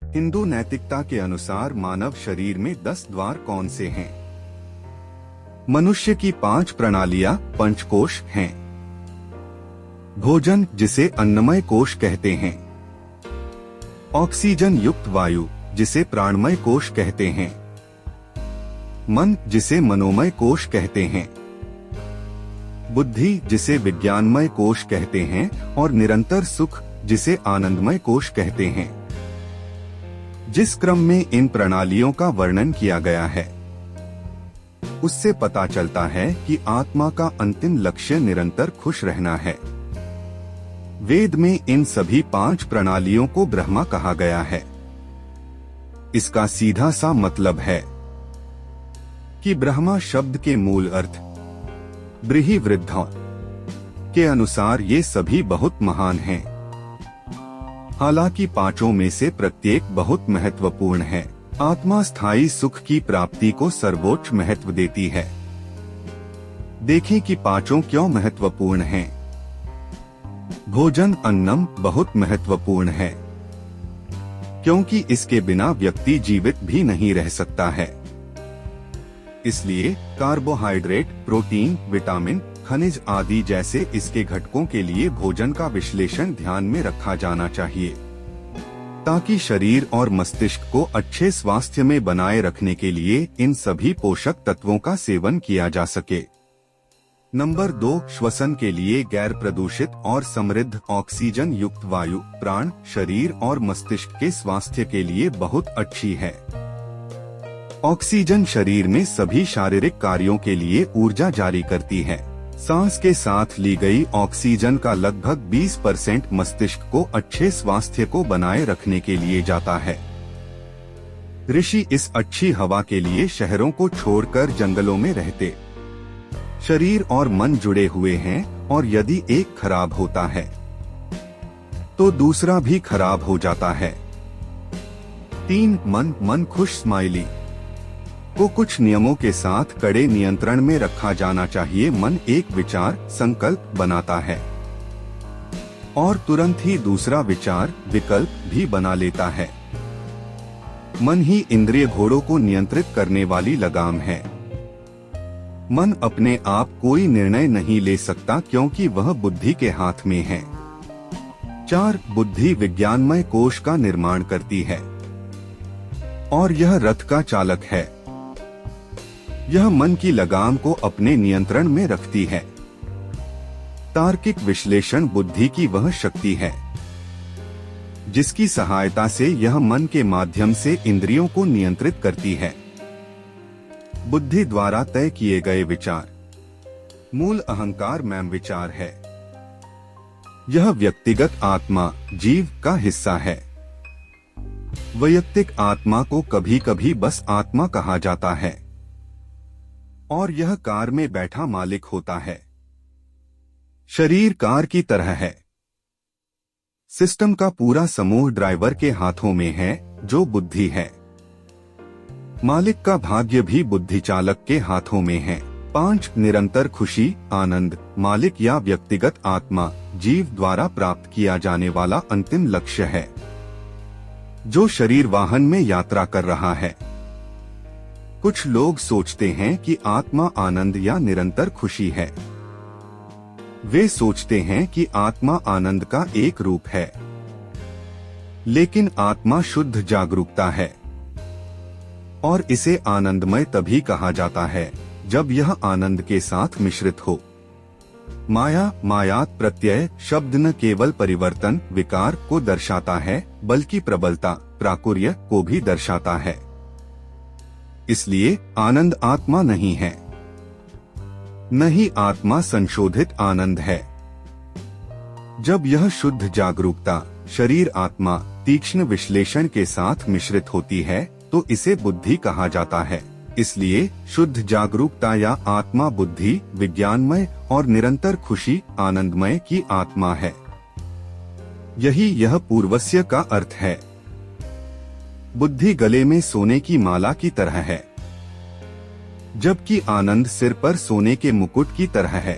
हिंदू नैतिकता के अनुसार मानव शरीर में 10 द्वार कौन से हैं? मनुष्य की 5 प्रणालियां पंचकोश हैं। भोजन, जिसे अन्नमय कोश कहते हैं। ऑक्सीजन युक्त वायु, जिसे प्राणमय कोश कहते हैं। मन, जिसे मनोमय कोश कहते हैं। बुद्धि, जिसे विज्ञानमय कोश कहते हैं, और निरंतर सुख, जिसे आनंदमय कोश कहते हैं। जिस क्रम में इन प्रणालियों का वर्णन किया गया है, उससे पता चलता है कि आत्मा का अंतिम लक्ष्य निरंतर खुश रहना है। वेद में इन सभी 5 प्रणालियों को ब्रह्मा कहा गया है। इसका सीधा सा मतलब है कि ब्रह्मा शब्द के मूल अर्थ ब्रीहि वृद्धा के अनुसार ये सभी बहुत महान हैं। हालांकि 5 में से प्रत्येक बहुत महत्वपूर्ण है। आत्मा स्थायी सुख की प्राप्ति को सर्वोच्च महत्व देती है। देखें कि 5 क्यों महत्वपूर्ण हैं। भोजन, अन्नम, बहुत महत्वपूर्ण है, क्योंकि इसके बिना व्यक्ति जीवित भी नहीं रह सकता है। इसलिए कार्बोहाइड्रेट, प्रोटीन, विटामिन, खनिज आदि जैसे इसके घटकों के लिए भोजन का विश्लेषण ध्यान में रखा जाना चाहिए, ताकि शरीर और मस्तिष्क को अच्छे स्वास्थ्य में बनाए रखने के लिए इन सभी पोषक तत्वों का सेवन किया जा सके। नंबर 2, श्वसन के लिए गैर प्रदूषित और समृद्ध ऑक्सीजन युक्त वायु प्राण, शरीर और मस्तिष्क के स्वास्थ्य के लिए बहुत अच्छी है। ऑक्सीजन शरीर में सभी शारीरिक कार्यों के लिए ऊर्जा जारी करती है। सांस के साथ ली गई ऑक्सीजन का लगभग 20% मस्तिष्क को अच्छे स्वास्थ्य को बनाए रखने के लिए जाता है। ऋषि इस अच्छी हवा के लिए शहरों को छोड़कर जंगलों में रहते। शरीर और मन जुड़े हुए हैं, और यदि एक खराब होता है तो दूसरा भी खराब हो जाता है। 3, मन खुश स्माइली को कुछ नियमों के साथ कड़े नियंत्रण में रखा जाना चाहिए। मन एक विचार, संकल्प बनाता है और तुरंत ही दूसरा विचार, विकल्प भी बना लेता है। मन ही इंद्रिय घोड़ों को नियंत्रित करने वाली लगाम है। मन अपने आप कोई निर्णय नहीं ले सकता, क्योंकि वह बुद्धि के हाथ में है। 4, बुद्धि विज्ञानमय कोश का निर्माण करती है, और यह रथ का चालक है। यह मन की लगाम को अपने नियंत्रण में रखती है। तार्किक विश्लेषण बुद्धि की वह शक्ति है जिसकी सहायता से यह मन के माध्यम से इंद्रियों को नियंत्रित करती है। बुद्धि द्वारा तय किए गए विचार मूल अहंकार में विचार है। यह व्यक्तिगत आत्मा, जीव का हिस्सा है। वैयक्तिक आत्मा को कभी कभी बस आत्मा कहा जाता है, और यह कार में बैठा मालिक होता है। शरीर कार की तरह है। सिस्टम का पूरा समूह ड्राइवर के हाथों में है, जो बुद्धि है। मालिक का भाग्य भी बुद्धि चालक के हाथों में है। 5, निरंतर खुशी, आनंद, मालिक या व्यक्तिगत आत्मा, जीव द्वारा प्राप्त किया जाने वाला अंतिम लक्ष्य है, जो शरीर वाहन में यात्रा कर रहा है। कुछ लोग सोचते हैं कि आत्मा आनंद या निरंतर खुशी है। वे सोचते हैं कि आत्मा आनंद का एक रूप है, लेकिन आत्मा शुद्ध जागरूकता है, और इसे आनंदमय तभी कहा जाता है जब यह आनंद के साथ मिश्रित हो। माया, मायात प्रत्यय शब्द न केवल परिवर्तन, विकार को दर्शाता है, बल्कि प्रबलता, प्राकुर्य को भी दर्शाता है। इसलिए आनंद आत्मा नहीं है, न ही आत्मा संशोधित आनंद है। जब यह शुद्ध जागरूकता शरीर आत्मा तीक्ष्ण विश्लेषण के साथ मिश्रित होती है, तो इसे बुद्धि कहा जाता है। इसलिए शुद्ध जागरूकता या आत्मा बुद्धि विज्ञानमय और निरंतर खुशी आनंदमय की आत्मा है। यही यह पूर्वस्य का अर्थ है। बुद्धि गले में सोने की माला की तरह है, जबकि आनंद सिर पर सोने के मुकुट की तरह है।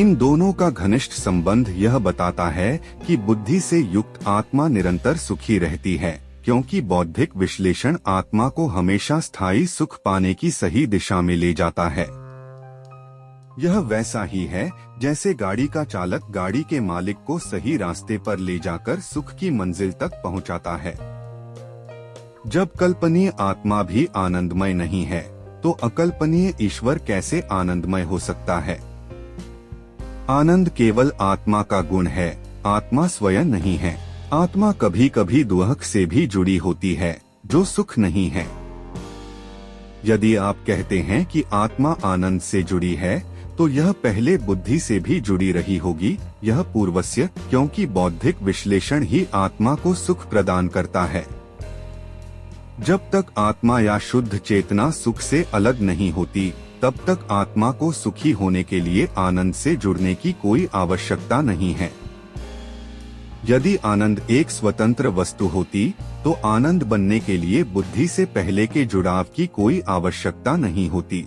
इन दोनों का घनिष्ठ संबंध यह बताता है कि बुद्धि से युक्त आत्मा निरंतर सुखी रहती है, क्योंकि बौद्धिक विश्लेषण आत्मा को हमेशा स्थायी सुख पाने की सही दिशा में ले जाता है। यह वैसा ही है जैसे गाड़ी का चालक गाड़ी के मालिक को सही रास्ते पर ले जाकर सुख की मंजिल तक पहुंचाता है। जब कल्पनीय आत्मा भी आनंदमय नहीं है, तो अकल्पनीय ईश्वर कैसे आनंदमय हो सकता है? आनंद केवल आत्मा का गुण है, आत्मा स्वयं नहीं है। आत्मा कभी कभी दुख से भी जुड़ी होती है, जो सुख नहीं है। यदि आप कहते हैं कि आत्मा आनंद से जुड़ी है, तो यह पहले बुद्धि से भी जुड़ी रही होगी, यह पूर्वस्य, क्योंकि बौद्धिक विश्लेषण ही आत्मा को सुख प्रदान करता है। जब तक आत्मा या शुद्ध चेतना सुख से अलग नहीं होती, तब तक आत्मा को सुखी होने के लिए आनंद से जुड़ने की कोई आवश्यकता नहीं है। यदि आनंद एक स्वतंत्र वस्तु होती, तो आनंद बनने के लिए बुद्धि से पहले के जुड़ाव की कोई आवश्यकता नहीं होती।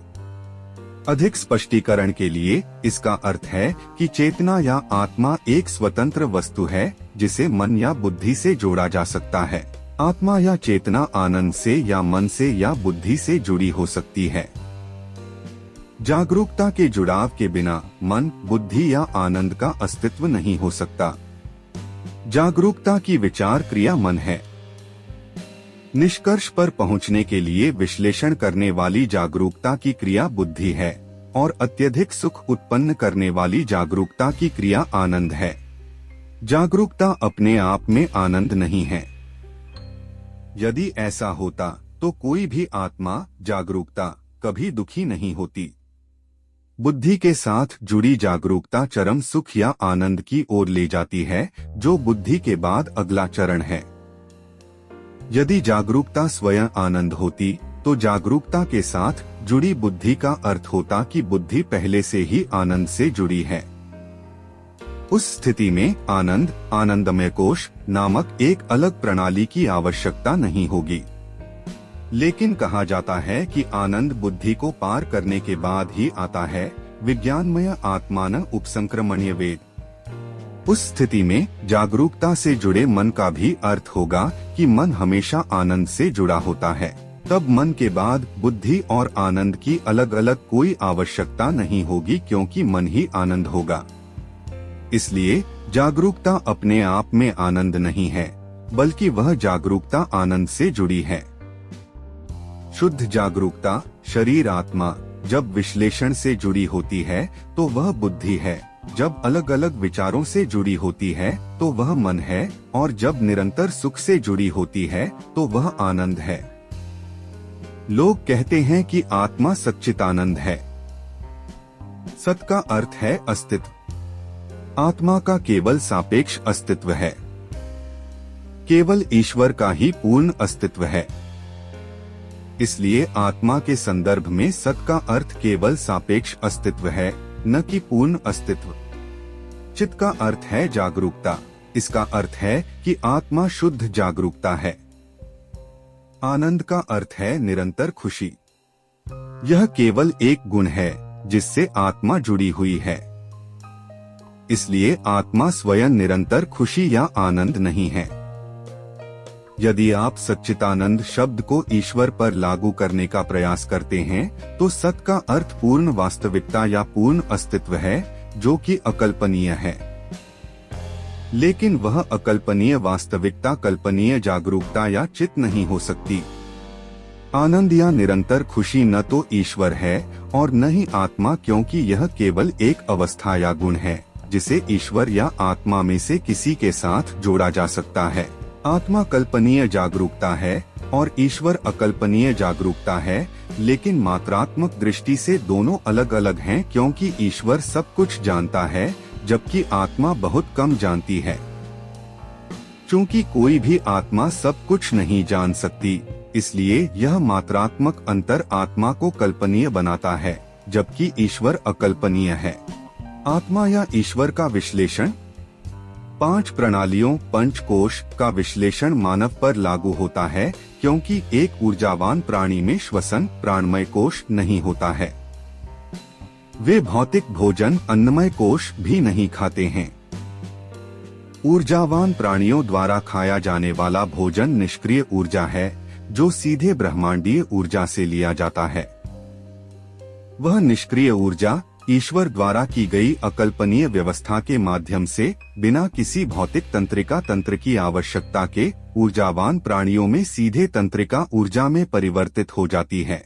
अधिक स्पष्टीकरण के लिए इसका अर्थ है कि चेतना या आत्मा एक स्वतंत्र वस्तु है, जिसे मन या बुद्धि से जोड़ा जा सकता है। आत्मा या चेतना आनंद से या मन से या बुद्धि से जुड़ी हो सकती है। जागरूकता के जुड़ाव के बिना मन, बुद्धि या आनंद का अस्तित्व नहीं हो सकता। जागरूकता की विचार क्रिया मन है। निष्कर्ष पर पहुंचने के लिए विश्लेषण करने वाली जागरूकता की क्रिया बुद्धि है, और अत्यधिक सुख उत्पन्न करने वाली जागरूकता की क्रिया आनंद है। जागरूकता अपने आप में आनंद नहीं है। यदि ऐसा होता, तो कोई भी आत्मा, जागरूकता, कभी दुखी नहीं होती। बुद्धि के साथ जुड़ी जागरूकता चरम सुख या आनंद की ओर ले जाती है, जो बुद्धि के बाद अगला चरण है। यदि जागरूकता स्वयं आनंद होती, तो जागरूकता के साथ जुड़ी बुद्धि का अर्थ होता कि बुद्धि पहले से ही आनंद से जुड़ी है। उस स्थिति में आनंद, आनंदमय कोश नामक एक अलग प्रणाली की आवश्यकता नहीं होगी। लेकिन कहा जाता है कि आनंद बुद्धि को पार करने के बाद ही आता है। विज्ञानमय आत्मान उपसंक्रमणीय वेद। उस स्थिति में जागरूकता से जुड़े मन का भी अर्थ होगा कि मन हमेशा आनंद से जुड़ा होता है। तब मन के बाद बुद्धि और आनंद की अलग अलग कोई आवश्यकता नहीं होगी, क्योंकि मन ही आनंद होगा। इसलिए जागरूकता अपने आप में आनंद नहीं है, बल्कि वह जागरूकता आनंद से जुड़ी है। शुद्ध जागरूकता, शरीर आत्मा, जब विश्लेषण से जुड़ी होती है, तो वह बुद्धि है। जब अलग अलग विचारों से जुड़ी होती है, तो वह मन है, और जब निरंतर सुख से जुड़ी होती है, तो वह आनंद है। लोग कहते हैं कि आत्मा सच्चिदानंद है। सत का अर्थ है अस्तित्व। आत्मा का केवल सापेक्ष अस्तित्व है। केवल ईश्वर का ही पूर्ण अस्तित्व है। इसलिए आत्मा के संदर्भ में सत का अर्थ केवल सापेक्ष अस्तित्व है, न कि पूर्ण अस्तित्व। चित का अर्थ है जागरूकता। इसका अर्थ है कि आत्मा शुद्ध जागरूकता है। आनंद का अर्थ है निरंतर खुशी। यह केवल एक गुण है जिससे आत्मा जुड़ी हुई है। इसलिए आत्मा स्वयं निरंतर खुशी या आनंद नहीं है। यदि आप सच्चिदानंद शब्द को ईश्वर पर लागू करने का प्रयास करते हैं, तो सत का अर्थ पूर्ण वास्तविकता या पूर्ण अस्तित्व है, जो कि अकल्पनीय है। लेकिन वह अकल्पनीय वास्तविकता कल्पनीय जागरूकता या चित नहीं हो सकती। आनंद या निरंतर खुशी न तो ईश्वर है और न ही आत्मा, क्योंकि यह केवल एक अवस्था या गुण है जिसे ईश्वर या आत्मा में से किसी के साथ जोड़ा जा सकता है। आत्मा कल्पनीय जागरूकता है और ईश्वर अकल्पनीय जागरूकता है, लेकिन मात्रात्मक दृष्टि से दोनों अलग अलग हैं, क्योंकि ईश्वर सब कुछ जानता है, जबकि आत्मा बहुत कम जानती है। चूंकि कोई भी आत्मा सब कुछ नहीं जान सकती, इसलिए यह मात्रात्मक अंतर आत्मा को कल्पनीय बनाता है, जबकि ईश्वर अकल्पनीय है। आत्मा या ईश्वर का विश्लेषण 5 प्रणालियों पंचकोश का विश्लेषण मानव पर लागू होता है, क्योंकि एक ऊर्जावान प्राणी में श्वसन प्राणमय कोश नहीं होता है। वे भौतिक भोजन अन्नमय कोश भी नहीं खाते हैं। ऊर्जावान प्राणियों द्वारा खाया जाने वाला भोजन निष्क्रिय ऊर्जा है, जो सीधे ब्रह्मांडीय ऊर्जा से लिया जाता है। वह निष्क्रिय ऊर्जा ईश्वर द्वारा की गई अकल्पनीय व्यवस्था के माध्यम से बिना किसी भौतिक तंत्रिका तंत्र की आवश्यकता के ऊर्जावान प्राणियों में सीधे तंत्रिका ऊर्जा में परिवर्तित हो जाती है।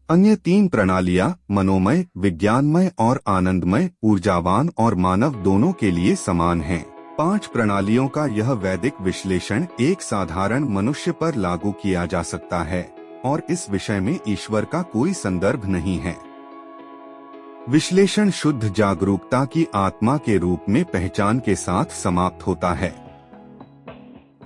अन्य 3 प्रणालियां मनोमय, विज्ञानमय और आनंदमय ऊर्जावान और मानव दोनों के लिए समान हैं। 5 प्रणालियों का यह वैदिक विश्लेषण एक साधारण मनुष्य पर लागू किया जा सकता है और इस विषय में ईश्वर का कोई संदर्भ नहीं है। विश्लेषण शुद्ध जागरूकता की आत्मा के रूप में पहचान के साथ समाप्त होता है।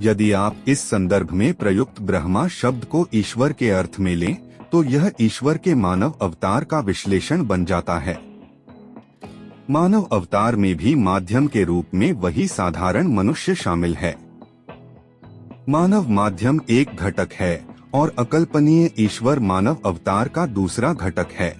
यदि आप इस संदर्भ में प्रयुक्त ब्रह्मा शब्द को ईश्वर के अर्थ में लें, तो यह ईश्वर के मानव अवतार का विश्लेषण बन जाता है। मानव अवतार में भी माध्यम के रूप में वही साधारण मनुष्य शामिल है। मानव माध्यम एक घटक है और अकल्पनीय ईश्वर मानव अवतार का दूसरा घटक है।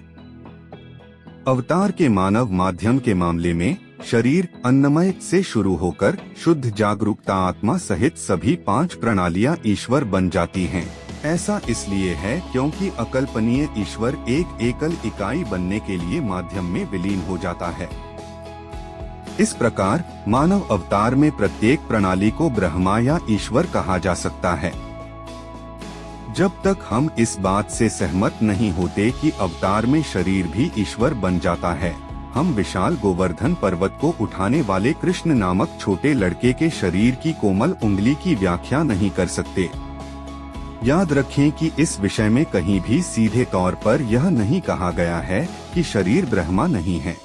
अवतार के मानव माध्यम के मामले में शरीर अन्नमय से शुरू होकर शुद्ध जागरूकता आत्मा सहित सभी 5 प्रणालियां ईश्वर बन जाती हैं। ऐसा इसलिए है क्योंकि अकल्पनीय ईश्वर एक एकल इकाई बनने के लिए माध्यम में विलीन हो जाता है। इस प्रकार मानव अवतार में प्रत्येक प्रणाली को ब्रह्मा या ईश्वर कहा जा सकता है। जब तक हम इस बात से सहमत नहीं होते कि अवतार में शरीर भी ईश्वर बन जाता है, हम विशाल गोवर्धन पर्वत को उठाने वाले कृष्ण नामक छोटे लड़के के शरीर की कोमल उंगली की व्याख्या नहीं कर सकते। याद रखें कि इस विषय में कहीं भी सीधे तौर पर यह नहीं कहा गया है कि शरीर ब्रह्मा नहीं है।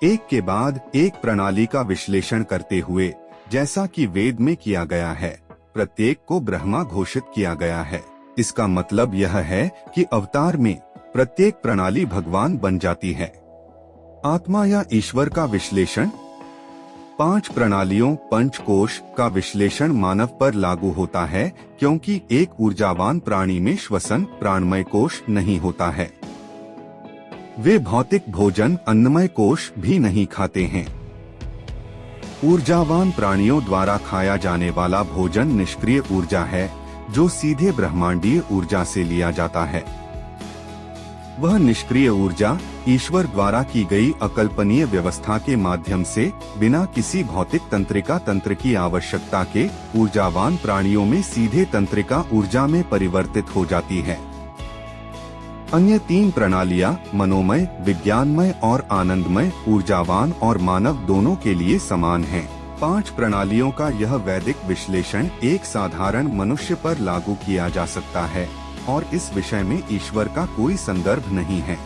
एक के बाद एक प्रणाली का विश्लेषण करते हुए, जैसा कि वेद में किया गया है, प्रत्येक को ब्रह्मा घोषित किया गया है। इसका मतलब यह है कि अवतार में प्रत्येक प्रणाली भगवान बन जाती है। आत्मा या ईश्वर का विश्लेषण 5 प्रणालियों पंचकोश का विश्लेषण मानव पर लागू होता है, क्योंकि एक ऊर्जावान प्राणी में श्वसन प्राणमय कोश नहीं होता है। वे भौतिक भोजन अन्नमय कोश भी नहीं खाते हैं। ऊर्जावान प्राणियों द्वारा खाया जाने वाला भोजन निष्क्रिय ऊर्जा है, जो सीधे ब्रह्मांडीय ऊर्जा से लिया जाता है। वह निष्क्रिय ऊर्जा ईश्वर द्वारा की गई अकल्पनीय व्यवस्था के माध्यम से बिना किसी भौतिक तंत्रिका तंत्र की आवश्यकता के ऊर्जावान प्राणियों में सीधे तंत्रिका ऊर्जा में परिवर्तित हो जाती है। अन्य 3 प्रणालियां मनोमय, विज्ञानमय और आनंदमय ऊर्जावान और मानव दोनों के लिए समान हैं। 5 प्रणालियों का यह वैदिक विश्लेषण एक साधारण मनुष्य पर लागू किया जा सकता है और इस विषय में ईश्वर का कोई संदर्भ नहीं है।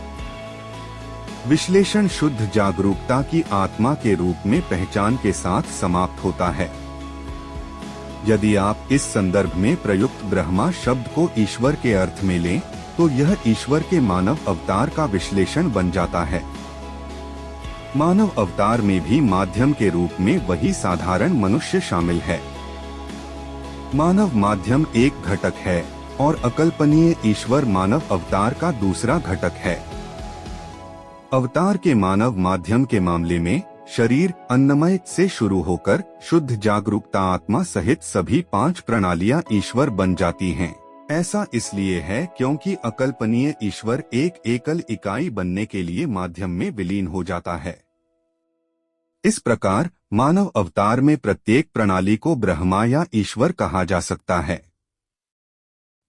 विश्लेषण शुद्ध जागरूकता की आत्मा के रूप में पहचान के साथ समाप्त होता है। यदि आप इस संदर्भ में प्रयुक्त ब्रह्मा शब्द को ईश्वर के अर्थ में लें, तो यह ईश्वर के मानव अवतार का विश्लेषण बन जाता है। मानव अवतार में भी माध्यम के रूप में वही साधारण मनुष्य शामिल है। मानव माध्यम एक घटक है और अकल्पनीय ईश्वर मानव अवतार का दूसरा घटक है। अवतार के मानव माध्यम के मामले में शरीर अन्नमय से शुरू होकर शुद्ध जागरूकता आत्मा सहित सभी 5 प्रणालियां ईश्वर बन जाती हैं। ऐसा इसलिए है क्योंकि अकल्पनीय ईश्वर एक एकल इकाई बनने के लिए माध्यम में विलीन हो जाता है। इस प्रकार मानव अवतार में प्रत्येक प्रणाली को ब्रह्मा या ईश्वर कहा जा सकता है।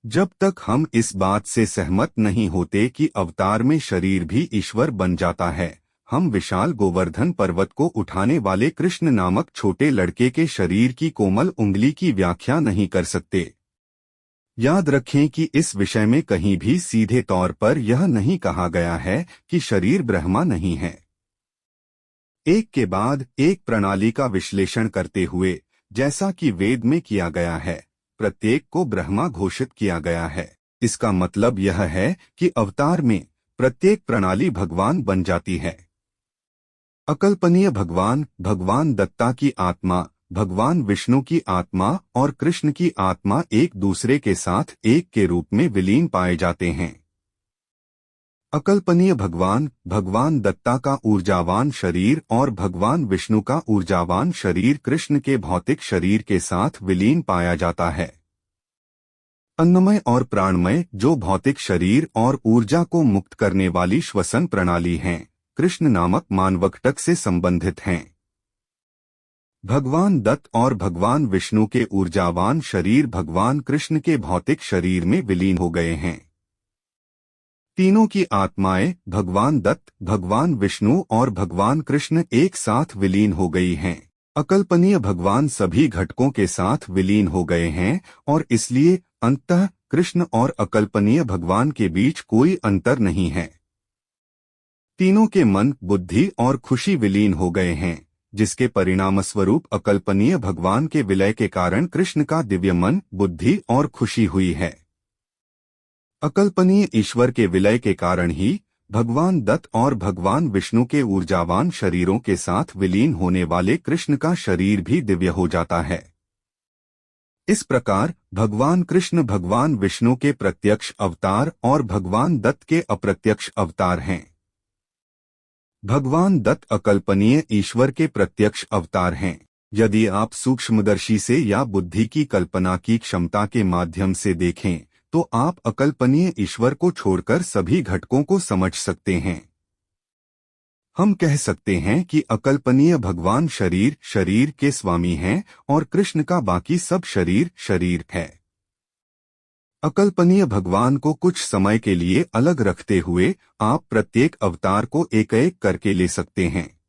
जब तक हम इस बात से सहमत नहीं होते कि अवतार में शरीर भी ईश्वर बन जाता है, हम विशाल गोवर्धन पर्वत को उठाने वाले कृष्ण नामक छोटे लड़के के शरीर की कोमल उंगली की व्याख्या नहीं कर सकते। याद रखें कि इस विषय में कहीं भी सीधे तौर पर यह नहीं कहा गया है कि शरीर ब्रह्मा नहीं है। एक के बाद एक प्रणाली का विश्लेषण करते हुए, जैसा कि वेद में किया गया है, प्रत्येक को ब्रह्मा घोषित किया गया है। इसका मतलब यह है कि अवतार में प्रत्येक प्रणाली भगवान बन जाती है। अकल्पनीय भगवान, भगवान दत्ता की आत्मा, भगवान विष्णु की आत्मा और कृष्ण की आत्मा एक दूसरे के साथ एक के रूप में विलीन पाए जाते हैं। अकल्पनीय भगवान भगवान दत्ता का ऊर्जावान शरीर और भगवान विष्णु का ऊर्जावान शरीर कृष्ण के भौतिक शरीर के साथ विलीन पाया जाता है। अन्नमय और प्राणमय जो भौतिक शरीर और ऊर्जा को मुक्त करने वाली श्वसन प्रणाली हैं, कृष्ण नामक मानवकटक से संबंधित हैं। भगवान दत्त और भगवान विष्णु के ऊर्जावान शरीर भगवान कृष्ण के भौतिक शरीर में विलीन हो गए हैं। तीनों की आत्माएं भगवान दत्त, भगवान विष्णु और भगवान कृष्ण एक साथ विलीन हो गई हैं। अकल्पनीय भगवान सभी घटकों के साथ विलीन हो गए हैं और इसलिए अंततः कृष्ण और अकल्पनीय भगवान के बीच कोई अंतर नहीं है। तीनों के मन, बुद्धि और खुशी विलीन हो गए हैं, जिसके परिणामस्वरूप अकल्पनीय भगवान के विलय के कारण कृष्ण का दिव्य मन, बुद्धि और खुशी हुई है। अकल्पनीय ईश्वर के विलय के कारण ही भगवान दत्त और भगवान विष्णु के ऊर्जावान शरीरों के साथ विलीन होने वाले कृष्ण का शरीर भी दिव्य हो जाता है। इस प्रकार भगवान कृष्ण भगवान विष्णु के प्रत्यक्ष अवतार और भगवान दत्त के अप्रत्यक्ष अवतार हैं। भगवान दत्त अकल्पनीय ईश्वर के प्रत्यक्ष अवतार हैं। यदि आप सूक्ष्मदर्शी से या बुद्धि की कल्पना की क्षमता के माध्यम से देखें तो आप अकल्पनीय ईश्वर को छोड़कर सभी घटकों को समझ सकते हैं। हम कह सकते हैं कि अकल्पनीय भगवान शरीर के स्वामी हैं और कृष्ण का बाकी सब शरीर है। अकल्पनीय भगवान को कुछ समय के लिए अलग रखते हुए आप प्रत्येक अवतार को एक एक करके ले सकते हैं।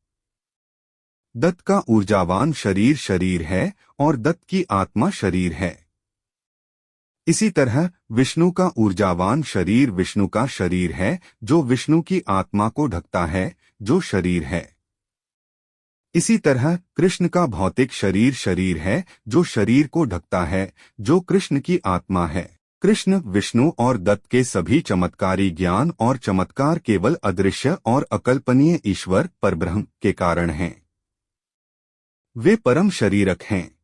दत्त का ऊर्जावान शरीर है और दत्त की आत्मा शरीर है। इसी तरह विष्णु का ऊर्जावान शरीर विष्णु का शरीर है, जो विष्णु की आत्मा को ढकता है, जो शरीर है। इसी तरह कृष्ण का भौतिक शरीर है, जो शरीर को ढकता है, जो कृष्ण की आत्मा है। कृष्ण, विष्णु और दत्त के सभी चमत्कारी ज्ञान और चमत्कार केवल अदृश्य और अकल्पनीय ईश्वर परब्रह्म के कारण हैं। वे परम शरीरक हैं।